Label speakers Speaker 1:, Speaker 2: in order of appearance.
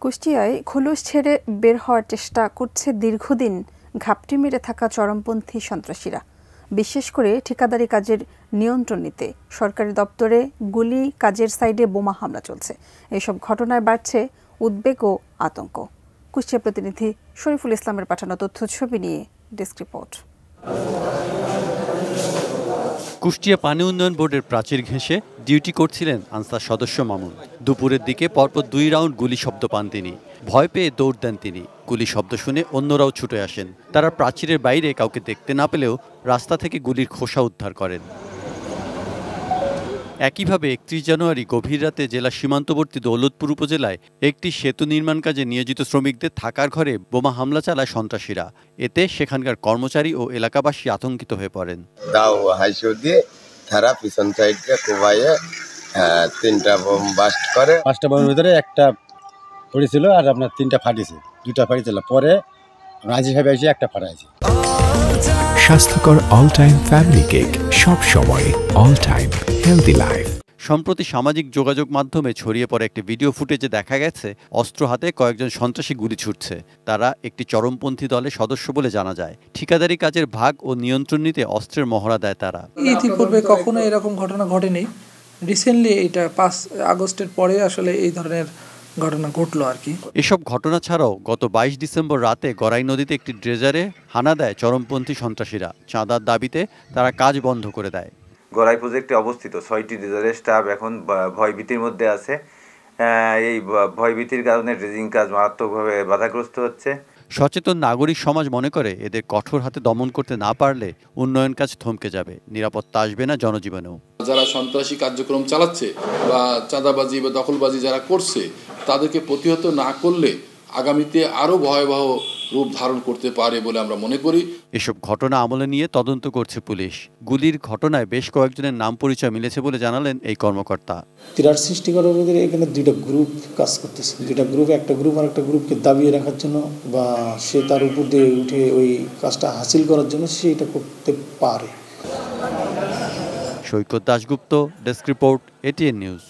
Speaker 1: কুষ্টিয়ায় খোলস ছেড়ে বের হওয়ার চেষ্টা করছে দীর্ঘদিন ঘাপটি মেরে থাকা চরমপন্থী সন্ত্রাসীরা। বিশেষ করে ঠিকাদারি কাজের নিয়ন্ত্রণ নিতে সরকারি দপ্তরে গুলি, কাজের সাইডে বোমা হামলা চলছে। এসব ঘটনায় বাড়ছে উদ্বেগ ও আতঙ্ক। কুষ্টিয়া প্রতিনিধি শরীফুল ইসলামের পাঠানো তথ্য ছবি নিয়ে ডেস্ক রিপোর্ট।
Speaker 2: কুষ্টিয়া পানি উন্নয়ন বোর্ডের প্রাচীর ঘেঁষে ডিউটি করছিলেন আনসার সদস্য মামুন। দুপুরের দিকে পরপর 2 রাউন্ড গুলি শব্দ পান তিনি। ভয় পেয়ে দৌড় দেন তিনি। গুলি শব্দ শুনে অন্যরাও ছুটে আসেন। তারা প্রাচীরের বাইরে কাউকে দেখতে না পেলেও রাস্তা থেকে গুলির খোসা উদ্ধার করেন। একইভাবে 31 জানুয়ারি গভীর রাতে জেলা সীমান্তবর্তী দৌলতপুর উপজেলায় একটি সেতু নির্মাণ কাজে নিয়োজিত শ্রমিকদের থাকার ঘরে বোমা হামলা চালায় সন্ত্রাসীরা। এতে সেখানকার কর্মচারী ও এলাকাবাসী আতঙ্কিত হয়ে পড়েন।
Speaker 3: তারা পিছন সাইডে কোবাইয়ে 3টা বোম বাস্ট করে।
Speaker 4: 5টা বোমের ভিতরে একটা পড়েছিল আর আপনার 3টা ফাটিছে, 2টা ফাটিছিল। পরে রাজি সাহেব এসে একটা ফাটাইছে।
Speaker 5: স্বাস্থ্যকর অল টাইম ফ্যামিলি কেক, সব সময় অল টাইম হেলদি লাইফ।
Speaker 2: সম্প্রতি সামাজিক যোগাযোগ মাধ্যমে ছড়িয়ে পড়ে একটি ভিডিও ফুটেজে দেখা গেছে অস্ত্র হাতে কয়েকজন সন্ত্রাসী গুলি ছুটছে। তারা একটি চরমপন্থী দলের সদস্য বলে জানা যায়। ঠিকাদারি কাজের ভাগ ও নিয়ন্ত্রণ নিতে অস্ত্রের মহড়া দেয় তারা।
Speaker 6: ইতিপূর্বে কখনো এরকম ঘটনা ঘটেনি। রিসেন্টলি এটা 5 আগস্টের পরে আসলে এই ধরনের ঘটনা ঘটলো আর কি।
Speaker 2: এসব ঘটনা ছাড়াও গত 22 ডিসেম্বর রাতে গড়াই নদীতে একটি ড্রেজারে হানা দেয় চরমপন্থী সন্ত্রাসীরা। চাঁদার দাবিতে তারা কাজ বন্ধ করে দেয়।
Speaker 7: গড়াই প্রজেক্টে অবস্থিত 6টি ড্রেজারের স্টাফ এখন ভয়ভীতির মধ্যে আছে। এই ভয়ভীতির কারণে ড্রেজিং কাজ মারাত্মকভাবে বাধাগ্রস্ত হচ্ছে।
Speaker 2: সচেতন নাগরিক সমাজ মনে করে এদের কঠোর হাতে দমন করতে না পারলে উন্নয়ন কাজ থমকে যাবে, নিরাপত্তা আসবে না জনজীবনেও।
Speaker 8: যারা সন্ত্রাসী কার্যক্রম চালাচ্ছে বা চাঁদাবাজি বা দখলবাজি যারা করছে তাদেরকে প্রতিহত না করলে আগামীতে আরও ভয়াবহ রূপ ধারণ করতে পারে বলে আমরা মনে করি।
Speaker 2: এসব ঘটনা আমলে নিয়ে তদন্ত করছে পুলিশ। গুলির ঘটনায় বেশ কয়েকজনের নাম পরিচয় মিলেছে বলে জানালেন এই কর্মকর্তা।
Speaker 9: ত্রাণ সৃষ্টি করার মধ্যে এখানে 2টা গ্রুপ কাজ করতেছে। 2টা গ্রুপ, একটা গ্রুপ আর একটা গ্রুপকে দাবিয়ে রাখার জন্য বা সে তার উপর দিয়ে উঠে ওই কাজটা হাসিল করার জন্য সে এটা করতে পারে।
Speaker 2: Saikat Dasgupta, desk report, ATN news.